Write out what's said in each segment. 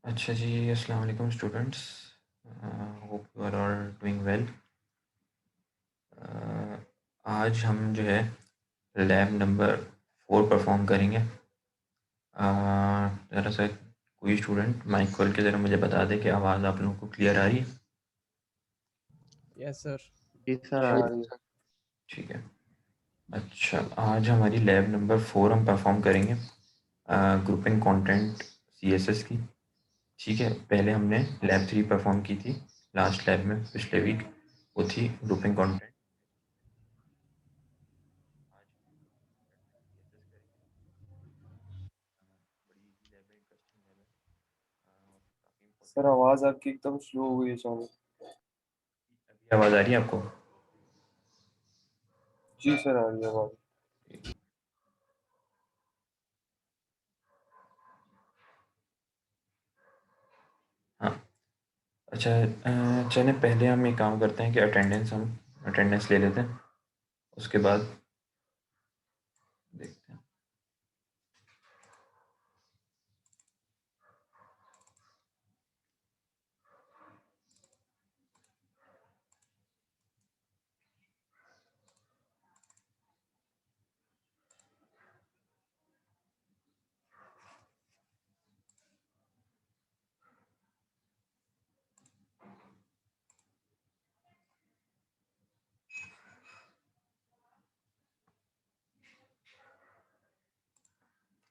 अच्छा जी, अस्सलाम वालेकुम students. Hope you are all doing well. आज हम जो है लैब नंबर 4 परफॉर्म करेंगे। ज़रा सा कोई स्टूडेंट माइक खोल के ज़रा मुझे बता दे कि आवाज़ आप लोगों को क्लियर आ रही है। Yes sir. जी सर आ रही है। ठीक है। अच्छा, आज हमारी लैब नंबर 4 हम परफॉर्म करेंगे ग्रुपिंग कंटेंट CSS की। ठीक है, पहले हमने लैब 3 परफॉर्म की थी लास्ट लैब में पिछले वीक, वो थी ग्रुपिंग कंटेंट। आज CSS करेंगे। बड़ी इजी लैब है, इंटरेस्टिंग लैब है, काफ़ी सर इंपॉर्टेंट। आवाज आपकी एकदम स्लो हो गई है अचानक। अभी आवाज़ आ रही है आपको? जी सर आ रही है आवाज। हाँ। अच्छा, चलें पहले हम एक काम करते हैं कि अटेंडेंस ले लेते हैं, उसके बाद देखते हैं।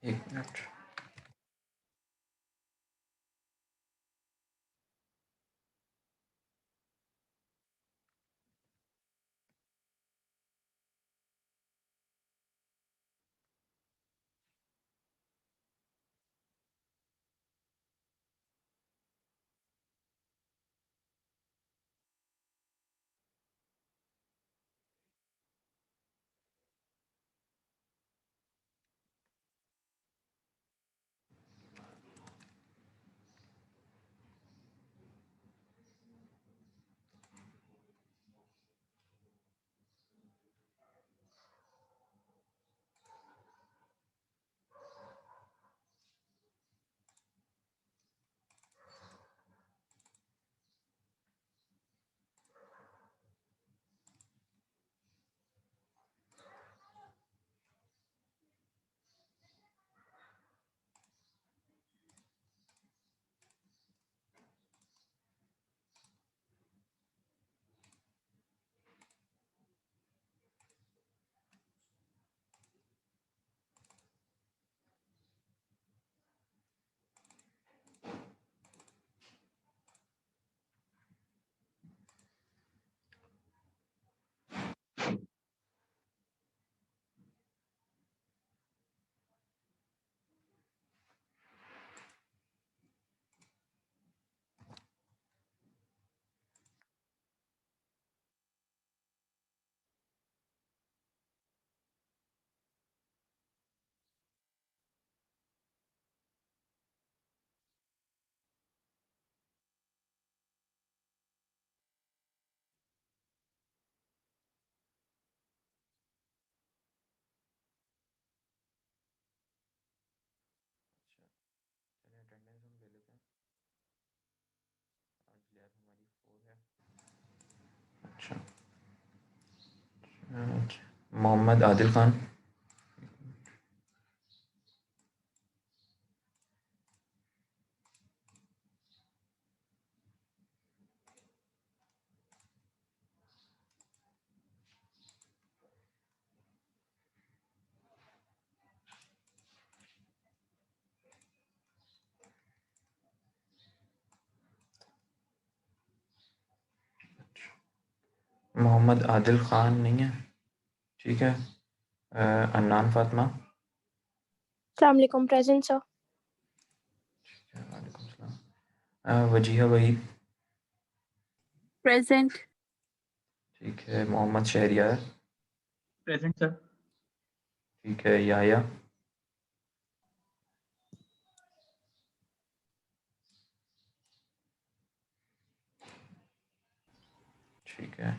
एक मिनट। अच्छा, चलिए अटेंडेंस हम ले लेते हैं। आज लैब हमारी 4 है। अच्छा, मोहम्मद आदिल खान। मोहम्मद आदिल खान नहीं है। ठीक है। अन्नान फातिमा। अस्सलाम वालेकुम प्रेजेंट सर। वालेकुम सलाम। वजीहा वहीद। प्रेजेंट। ठीक है। मोहम्मद शहरियार। Present sir. ठीक है। याया। ठीक है।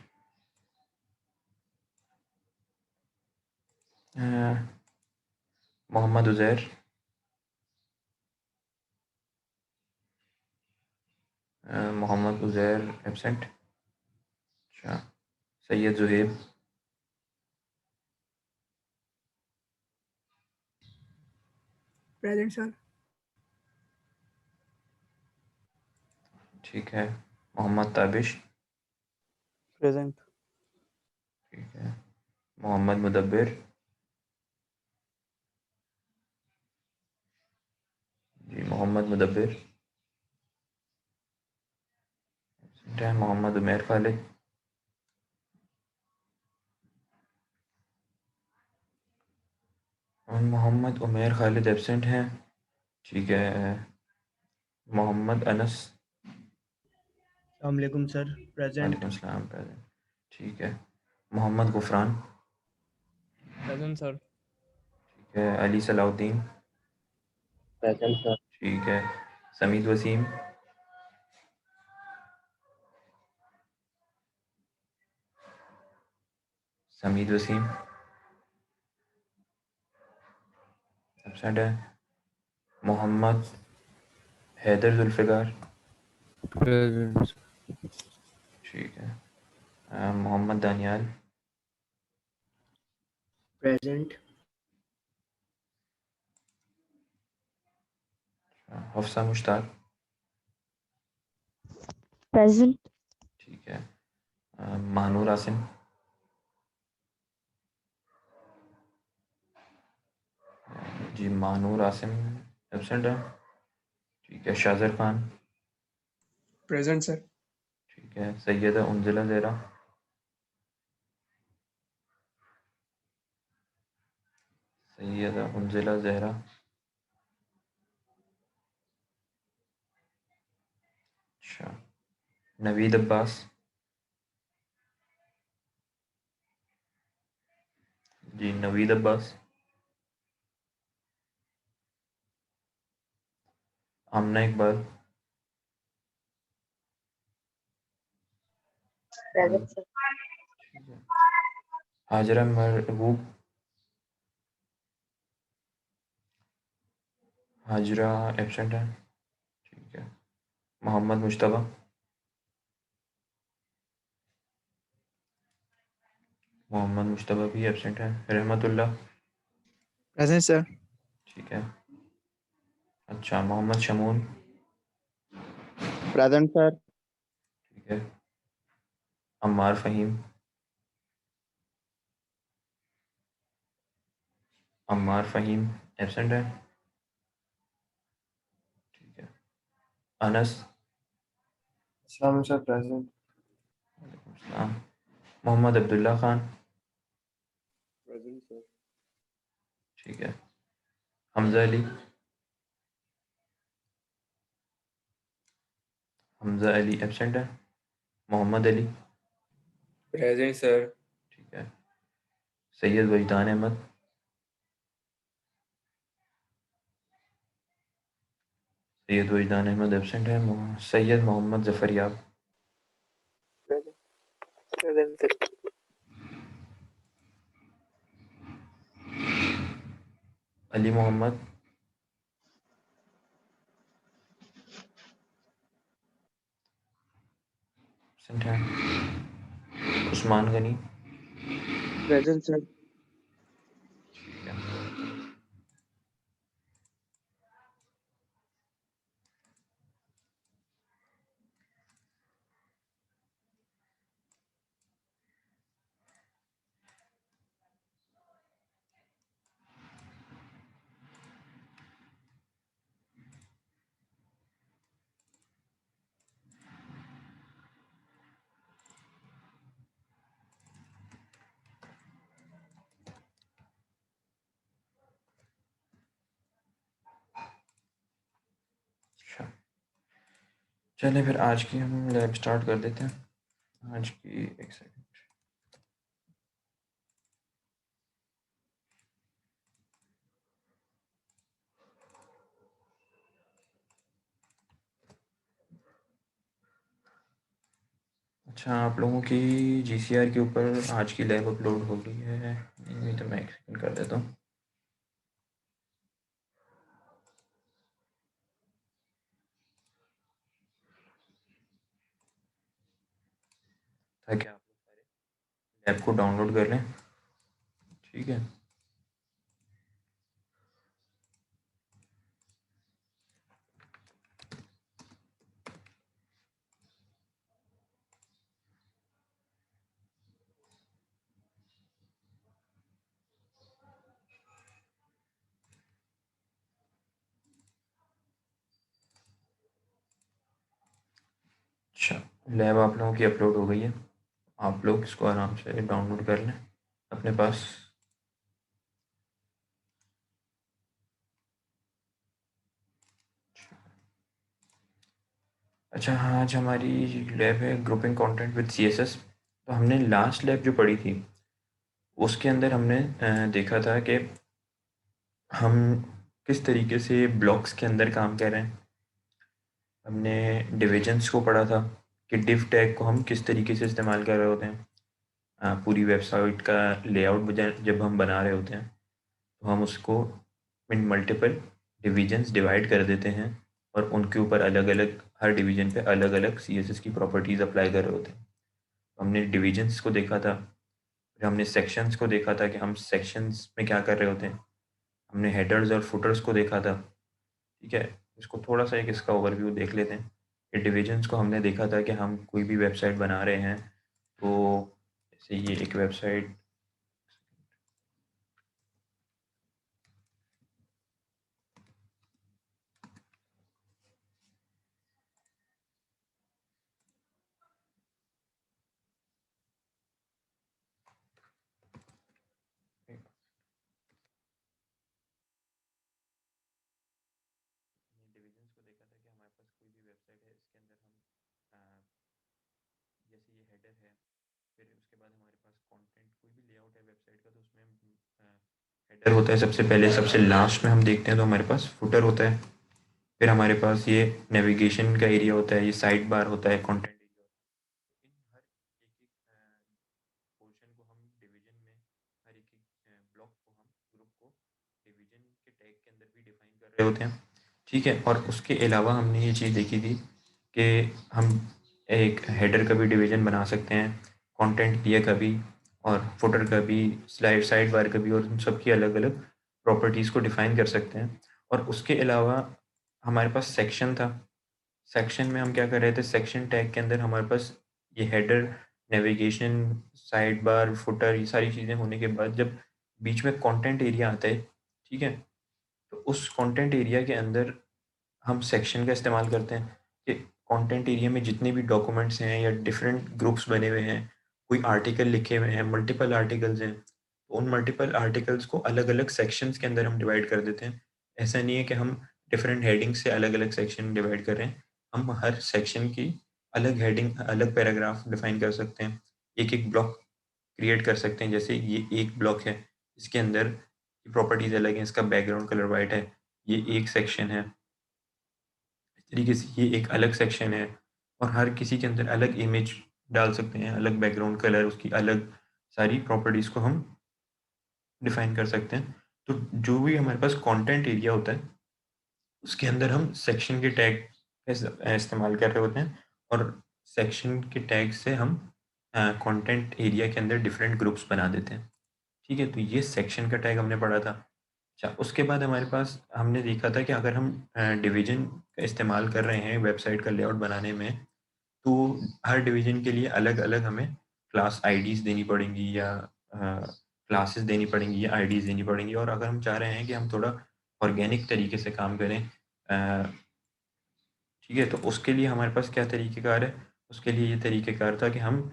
मोहम्मद उज़ैर। मोहम्मद उज़ैर एब्सेंट। अच्छा, सैयद जुहेब। Present, sir. ठीक है, मोहम्मद ताबिश। प्रेजेंट। ठीक है, मोहम्मद मुदब्बिर। जी, मोहम्मद मुदब्बिर एब्सेंट है। मोहम्मद उमैर खालिद। और मोहम्मद उमैर खालिद एब्सेंट हैं। ठीक है, Mohammad Anas. Assalamualaikum, sir. Present. वालेकुम सलाम। प्रेजेंट। ठीक है, मोहम्मद गुफरान। Present, sir. ठीक है, अली सलाउद्दीन। Present sir. ठीक है, समीद वसीम। समीद वसीम एब्सेंट है। मोहम्मद हैदर जुल्फ़िकार। प्रेजेंट। ठीक है, मोहम्मद दानियाल। Present. हफ्सा मुश्ताक। Present. ठीक है, मानूर आसिम। जी, मानूर आसिम एब्सेंट है। ठीक है, शाज़र खान। Present, sir. ठीक है, सैयदा उन्जिला ज़ेरा। सैयदा उन्जिला ज़ेहरा। अच्छा, नवीद अब्बास। जी, नवीद अब्बास। आमना इकबाल। Present, sir. ठीक है, हाजरा मरगूब। हाजरा एब्सेंट है। ठीक है, मोहम्मद मुश्तबा। मोहम्मद मुश्तबा भी एब्सेंट है। रहमतुल्लाह। Present, sir. ठीक है, अच्छा, मोहम्मद शमून। Present sir. ठीक है, अम्मार फ़हीम। अम्मार फ़हीम एब्सेंट है। ठीक है, अनस। Islam sir present. वालेकुम सलाम। मोहम्मद अब्दुल्ला ख़ान। Present sir. ठीक है, हमज़ा अली। हमज़ा अली एब्सेंट है। मोहम्मद अली। Present sir. ठीक है, सैयद वजदान अहमद। सैयद वजदान अहमद एब्सेंट है। Syed Mohammad Zafaryab. Present sir. Ali Mohammad. Absent है। उस्मान गनी। Present sir. ठीक है, अच्छा, चलिए फिर आज की हम लैब स्टार्ट कर देते हैं। आज की एक सेकंड। अच्छा, आप लोगों की जीसीआर के ऊपर आज की लैब अपलोड हो गई है। नहीं तो मैं एक सेकंड कर देता हूँ। ताकि आप लोग सारे लैब को डाउनलोड कर लें। ठीक है, अच्छा लैब आप लोगों की अपलोड हो गई है, आप लोग इसको आराम से डाउनलोड कर लें अपने पास। अच्छा हाँ, आज हमारी लैब है ग्रुपिंग कंटेंट विद सीएसएस। तो हमने लास्ट लैब जो पढ़ी थी उसके अंदर हमने देखा था कि हम किस तरीके से ब्लॉक्स के अंदर काम कर रहे हैं। हमने डिविजन्स को पढ़ा था कि डिव टैग को हम किस तरीके से इस्तेमाल कर रहे होते हैं। पूरी वेबसाइट का लेआउट जब हम बना रहे होते हैं तो हम उसको इन मल्टीपल डिविजन्स डिवाइड कर देते हैं और उनके ऊपर अलग अलग हर डिवीजन पे अलग अलग सीएसएस की प्रॉपर्टीज़ अप्लाई कर रहे होते हैं। तो हमने डिविजन्स को देखा था, फिर हमने सेक्शंस को देखा था कि हम सेक्शंस में क्या कर रहे होते हैं। हमने हेडर्स और फुटर्स को देखा था। ठीक है, इसको थोड़ा सा एक इसका ओवरव्यू देख लेते हैं कि डिविजन्स को हमने देखा था कि हम कोई भी वेबसाइट बना रहे हैं तो जैसे ये एक वेबसाइट, डिविजन्स को देखा था कि हमारे पास कोई भी वेबसाइट है इसके अंदर हम जैसे ये हेडर है, फिर उसके बाद हमारे पास कंटेंट कोई भी लेआउट है वेबसाइट का तो उसमें हेडर होता है सबसे पहले, सबसे लास्ट में हम देखते हैं तो हमारे पास फुटर होता है, फिर हमारे पास ये नेविगेशन का एरिया होता है, ये साइड बार होता है, कंटेंट एरिया होता है। इन हर एक पोर्शन को हम डिवीजन में, हर एक ब्लॉक को हम ग्रुप को डिवीजन के टैग के अंदर भी डिफाइन कर रहे होते हैं। ठीक है, और उसके अलावा हमने ये चीज़ देखी थी कि हम एक हेडर का भी डिवीजन बना सकते हैं, कंटेंट एरिया का भी और फुटर का भी, साइड बार का भी, और उन सब की अलग अलग प्रॉपर्टीज़ को डिफाइन कर सकते हैं। और उसके अलावा हमारे पास सेक्शन था। सेक्शन में हम क्या कर रहे थे, सेक्शन टैग के अंदर हमारे पास ये header, navigation, side bar, footer, ये सारी चीज़ें होने के बाद जब बीच में कंटेंट एरिया आता है, ठीक है, तो उस कंटेंट एरिया के अंदर हम सेक्शन का इस्तेमाल करते हैं कि कंटेंट एरिया में जितने भी डॉक्यूमेंट्स हैं या डिफरेंट ग्रुप्स बने हुए हैं, कोई आर्टिकल लिखे हुए हैं, मल्टीपल आर्टिकल्स हैं, तो उन मल्टीपल आर्टिकल्स को अलग अलग सेक्शंस के अंदर हम डिवाइड कर देते हैं। ऐसा नहीं है कि हम डिफरेंट हेडिंग से अलग अलग सेक्शन डिवाइड कर रहे हैं, हम हर सेक्शन की अलग हेडिंग, अलग पैराग्राफ डिफाइन कर सकते हैं, एक एक ब्लॉक क्रिएट कर सकते हैं। जैसे ये एक ब्लॉक है, इसके अंदर प्रॉपर्टीज़ अलग हैं, इसका बैकग्राउंड कलर वाइट है, ये एक सेक्शन है, इस तरीके से ये एक अलग सेक्शन है, और हर किसी के अंदर अलग इमेज डाल सकते हैं, अलग बैकग्राउंड कलर, उसकी अलग सारी प्रॉपर्टीज़ को हम डिफाइन कर सकते हैं। तो जो भी हमारे पास कंटेंट एरिया होता है उसके अंदर हम सेक्शन के टैग का इस्तेमाल कर रहे होते हैं, और सेक्शन के टैग से हम कंटेंट एरिया के अंदर डिफरेंट ग्रुप्स बना देते हैं। ठीक है, तो ये सेक्शन का टैग हमने पढ़ा था। अच्छा, उसके बाद हमारे पास हमने देखा था कि अगर हम डिवीजन का इस्तेमाल कर रहे हैं वेबसाइट का लेआउट बनाने में, तो हर डिवीजन के लिए अलग अलग हमें क्लास आईडीज़ देनी पड़ेंगी या क्लासेस देनी पड़ेंगी या आईडीज़ देनी पड़ेंगी। और अगर हम चाह रहे हैं कि हम थोड़ा ऑर्गेनिक तरीके से काम करें, ठीक है, तो उसके लिए हमारे पास क्या तरीक़ेकार है, उसके लिए ये तरीक़ेकार था कि हम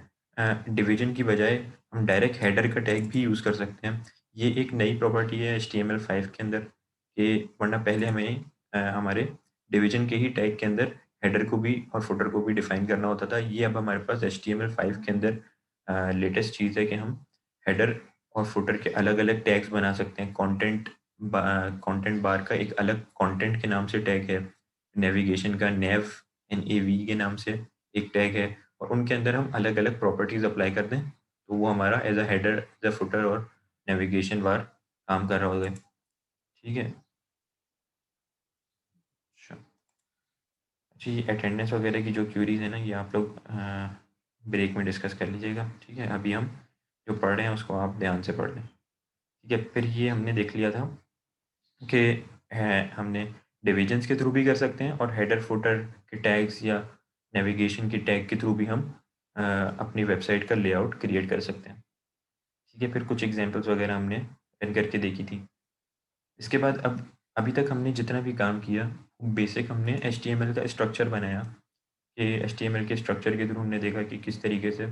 डिवीजन की बजाय हम डायरेक्ट हेडर का टैग भी यूज़ कर सकते हैं। ये एक नई प्रॉपर्टी है HTML5 के अंदर, कि वरना पहले हमें हमारे डिवीजन के ही टैग के अंदर हेडर को भी और फुटर को भी डिफाइन करना होता था। ये अब हमारे पास HTML5 के अंदर लेटेस्ट चीज़ है कि हम हेडर और फुटर के अलग अलग टैग्स बना सकते हैं। कंटेंट बार का एक अलग कंटेंट के नाम से टैग है, नेविगेशन का नेव NAV के नाम से एक टैग है, और उनके अंदर हम अलग अलग प्रॉपर्टीज़ अप्लाई कर दें तो वो हमारा as a header, as a footer और नेविगेशन बार काम कर रहा होगा। ठीक है, अच्छा, जी, अटेंडेंस वगैरह की जो क्यूरीज है ना, ये आप लोग ब्रेक में डिस्कस कर लीजिएगा, ठीक है। अभी हम जो पढ़ रहे हैं उसको आप ध्यान से पढ़ लें, ठीक है। फिर ये हमने देख लिया था कि है हमने डिविजन्स के थ्रू भी कर सकते हैं और हेडर फुटर के टैग्स या नेविगेशन के टैग के थ्रू भी हम अपनी वेबसाइट का लेआउट क्रिएट कर सकते हैं, ठीक है। फिर कुछ एग्जांपल्स वगैरह हमने रन करके देखी थी। इसके बाद अब अभी तक हमने जितना भी काम किया बेसिक हमने एचटीएमएल का स्ट्रक्चर बनाया कि एचटीएमएल के स्ट्रक्चर के थ्रू हमने देखा कि किस तरीके से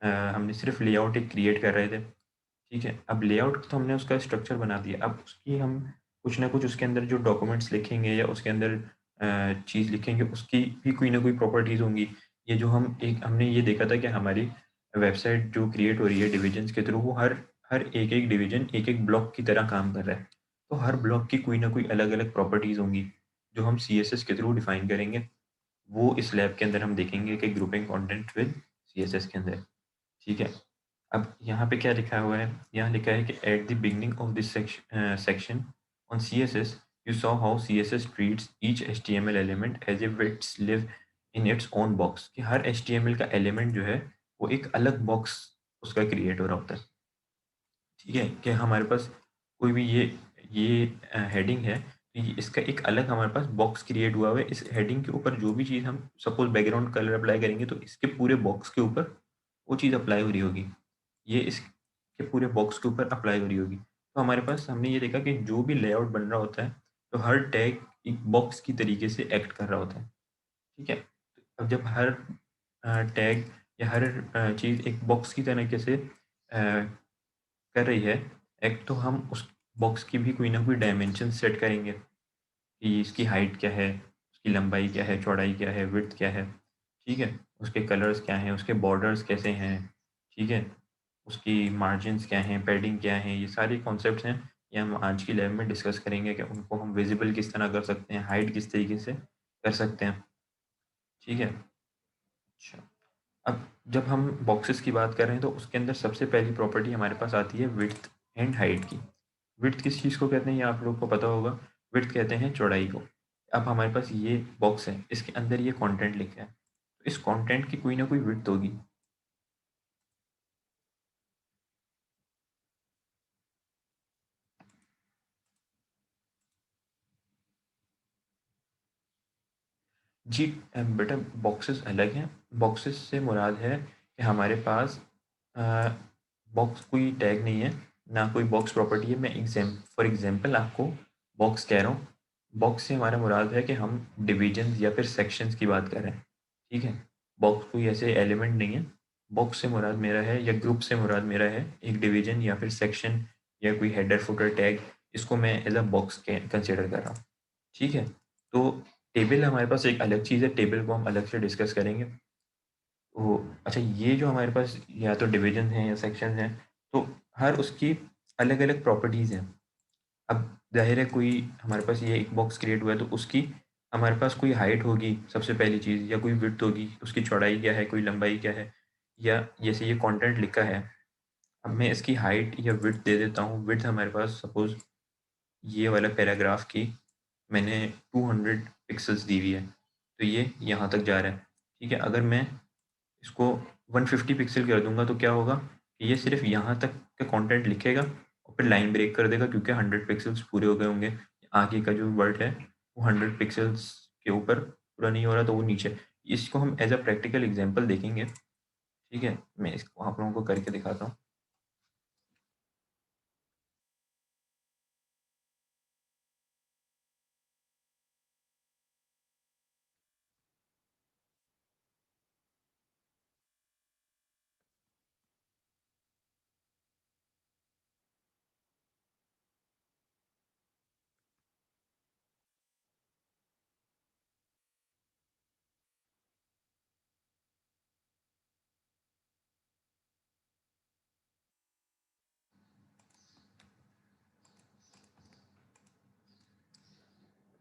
हमने सिर्फ लेआउट एक क्रिएट कर रहे थे, ठीक है। अब लेआउट तो हमने उसका स्ट्रक्चर बना दिया, अब उसकी हम कुछ ना कुछ उसके अंदर जो डॉक्यूमेंट्स लिखेंगे या उसके अंदर चीज़ लिखेंगे उसकी भी कोई ना कोई प्रॉपर्टीज़ होंगी। ये जो हमने ये देखा था कि हमारी वेबसाइट जो क्रिएट हो रही है डिविजन्स के थ्रू वो हर हर एक-एक डिवीज़न एक-एक ब्लॉक की तरह काम कर रहा है। तो हर ब्लॉक की कोई ना कोई अलग-अलग प्रॉपर्टीज़ होंगी, जो हम सीएसएस के थ्रू डिफ़ाइन करेंगे। वो इस लैब के अंदर हम देखेंगे कि ग्रुपिंग कंटेंट विद सीएसएस के अंदर, ठीक है। अब यहाँ पे क्या लिखा हुआ है? यहाँ लिखा है कि at the beginning of this section on CSS you saw how CSS treats each HTML element as if it's live in its own box, कि हर एचटीएमएल का एलिमेंट जो है वो एक अलग बॉक्स उसका क्रिएट हो रहा होता है, ठीक है। कि हमारे पास कोई भी ये हेडिंग है तो ये इसका एक अलग हमारे पास बॉक्स क्रिएट हुआ हुआ है। इस हेडिंग के ऊपर जो भी चीज़ हम सपोज बैकग्राउंड कलर अप्लाई करेंगे तो इसके पूरे बॉक्स के ऊपर वो चीज़ अप्लाई हो रही होगी, ये इसके पूरे बॉक्स के ऊपर अप्लाई हो रही होगी। तो हमारे पास हमने ये देखा कि जो भी लेआउट बन रहा होता है तो हर टैग एक बॉक्स की तरीके से एक्ट कर रहा होता है, ठीक है। अब जब हर टैग या हर चीज़ एक बॉक्स की तरीके से कर रही है एक्ट, तो हम उस बॉक्स की भी कोई ना कोई डायमेंशन सेट करेंगे कि इसकी हाइट क्या है, उसकी लंबाई क्या है, चौड़ाई क्या है, विड्थ क्या है, ठीक है। उसके कलर्स क्या हैं, उसके बॉर्डर्स कैसे हैं, ठीक है। उसकी मार्जिन्स क्या हैं, पैडिंग क्या है, ये सारे कॉन्सेप्ट्स हैं। ये हम आज की लैब में डिस्कस करेंगे कि उनको हम विजिबल किस तरह कर सकते हैं, हाइड किस तरीके से कर सकते हैं, ठीक है। अच्छा, अब जब हम बॉक्सेस की बात कर रहे हैं तो उसके अंदर सबसे पहली प्रॉपर्टी हमारे पास आती है विड्थ एंड हाइट की। विड्थ किस चीज़ को कहते हैं ये आप लोग को पता होगा, विड्थ कहते हैं चौड़ाई को। अब हमारे पास ये बॉक्स है, इसके अंदर ये कंटेंट लिखा है, तो इस कंटेंट की कोई ना कोई विड्थ होगी। जी बेटा बॉक्सेस अलग हैं। बॉक्सेस से मुराद है कि हमारे पास बॉक्स कोई टैग नहीं है, ना कोई बॉक्स प्रॉपर्टी है। मैं फॉर एग्जांपल आपको बॉक्स कह रहा हूँ। बॉक्स से हमारा मुराद है कि हम डिविजन्स या फिर सेक्शंस की बात कर रहे हैं, ठीक है। बॉक्स कोई ऐसे एलिमेंट नहीं है। बॉक्स से मुराद मेरा है या ग्रुप से मुराद मेरा है एक डिवीजन या फिर सेक्शन या कोई हेडर फुटर टैग, इसको मैं एज अ बॉक्स कंसिडर कर रहा हूँ, ठीक है। तो टेबल हमारे पास एक अलग चीज़ है, टेबल को हम अलग से डिस्कस करेंगे। तो अच्छा, ये जो हमारे पास या तो डिवीजन हैं या सेक्शन हैं, तो हर उसकी अलग-अलग प्रॉपर्टीज़ हैं। अब ज़ाहिर है कोई हमारे पास ये एक बॉक्स क्रिएट हुआ है तो उसकी हमारे पास कोई हाइट होगी सबसे पहली चीज़, या कोई विड्थ होगी, उसकी चौड़ाई क्या है, कोई लंबाई क्या है, या जैसे ये कंटेंट लिखा है, अब मैं इसकी हाइट या विड्थ दे देता हूँ। विड्थ हमारे पास सपोज़ ये वाला पैराग्राफ की मैंने 200 पिक्सेल्स दी हुई है, तो ये यहाँ तक जा रहा है, ठीक है। अगर मैं इसको 150 पिक्सल कर दूंगा तो क्या होगा कि ये सिर्फ यहाँ तक का कंटेंट लिखेगा और फिर लाइन ब्रेक कर देगा, क्योंकि 100 पिक्सेल्स पूरे हो गए होंगे। आगे का जो वर्ड है वो 100 पिक्सेल्स के ऊपर पूरा नहीं हो रहा तो वो नीचे। इसको हम एज अ प्रैक्टिकल एग्जांपल देखेंगे, ठीक है। मैं इसको आप लोगों को करके दिखाता हूँ।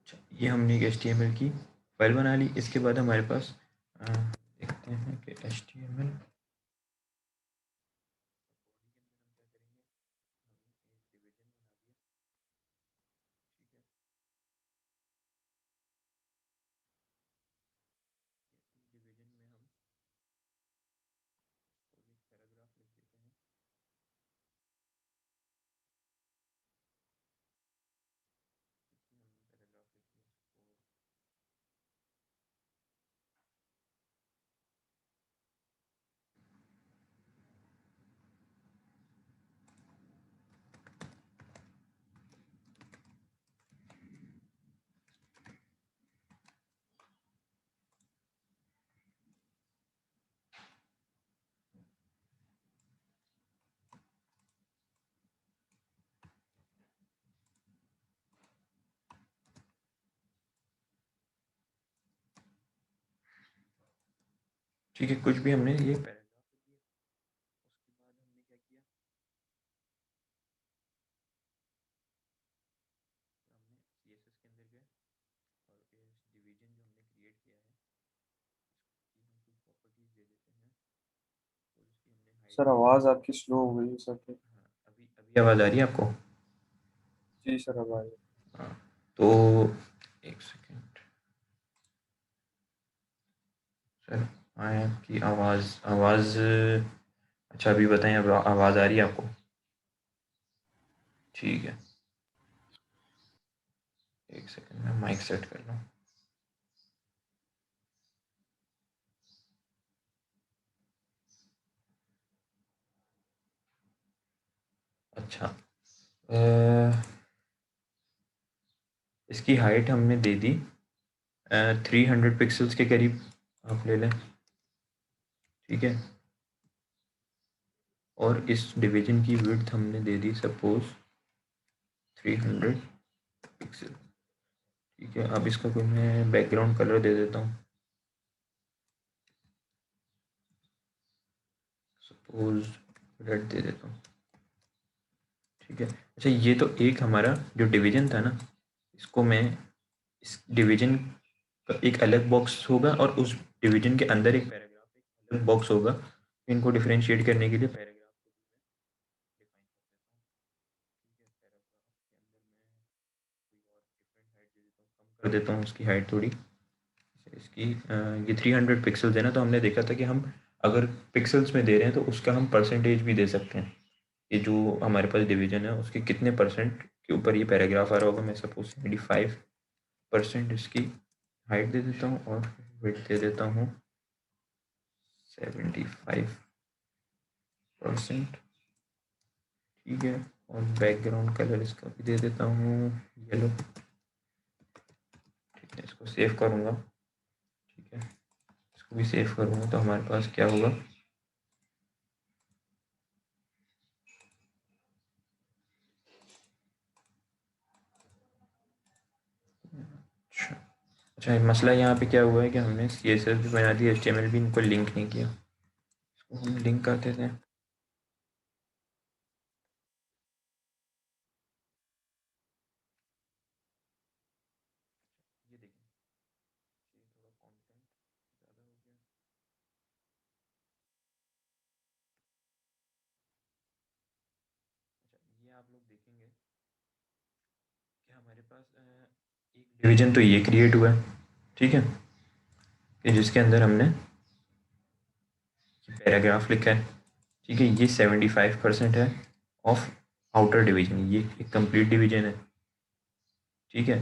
अच्छा, ये हमने एक HTML की फाइल बना ली। इसके बाद हमारे पास देखते हैं कि HTML ठीक है, कुछ भी हमने ये पैराग्राफ लिख दिया, उसके बाद हमने क्या किया, तो हमने CSS के अंदर गए और इस डिवीजन जो हमने क्रिएट किया है इसकी हम कुछ प्रॉपर्टीज दे देते हैं। तो इसकी हमने हाइट, सर आवाज आपकी स्लो हो गई सर। हाँ अभी अभी आवाज़ आ रही है आपको? जी सर आवाज। हाँ तो एक सेकेंड सर, आए आपकी आवाज़ अच्छा अभी बताएं, अब आवाज़ आ रही है आपको? ठीक है, एक सेकेंड मैं माइक सेट कर लूँ। अच्छा इसकी हाइट हमने दे दी 300 पिक्सल्स के करीब, आप ले लें, ठीक है। और इस डिवीजन की विड्थ हमने दे दी सपोज 300 पिक्सल, ठीक है। अब इसका कोई मैं बैकग्राउंड कलर दे देता हूँ, सपोज रेड दे देता हूँ, ठीक है। अच्छा ये तो एक हमारा जो डिवीजन था ना, इसको मैं इस डिवीजन का एक अलग बॉक्स होगा और उस डिवीजन के अंदर एक पैराग्राफ एक अलग बॉक्स होगा। इनको डिफरेंशिएट करने के लिए पैराग्राफ को भी मैं डिफाइन कर देता हूँ, ठीक है। पैराग्राफ के अंदर मैं कोई और डिफरेंट हाइट दे देता हूँ, कम कर देता हूँ उसकी हाइट थोड़ी। इसकी ये 300 पिक्सल्स है ना, तो हमने देखा था कि हम अगर पिक्सल्स में दे रहे हैं तो उसका हम परसेंटेज भी दे सकते हैं। ये जो हमारे पास डिवीजन है उसके कितने परसेंट के ऊपर ये पैराग्राफ आ रहा होगा, मैं सपोज 75% इसकी हाइट दे देता हूँ और विड्थ दे देता हूँ 75%, ठीक है। और बैकग्राउंड कलर इसका भी दे देता हूँ येलो, ठीक है। इसको सेव करूँगा, ठीक है, इसको भी सेव करूँगा तो हमारे पास क्या होगा, अच्छा अच्छा मसला यहाँ पे क्या हुआ है कि हमने CSS भी बना दी, HTML भी, इनको लिंक नहीं किया। इसको हम लिंक करते थे, ये देखें, ये थोड़ा कंटेंट ज़्यादा हो गया। अच्छा ये आप लोग देखेंगे कि हमारे पास एक डिवीजन तो ये क्रिएट हुआ है, ठीक है, कि जिसके अंदर हमने पैराग्राफ लिखा है, ठीक है। ये 75% है ऑफ आउटर डिवीजन, ये एक कंप्लीट डिवीजन है, ठीक है।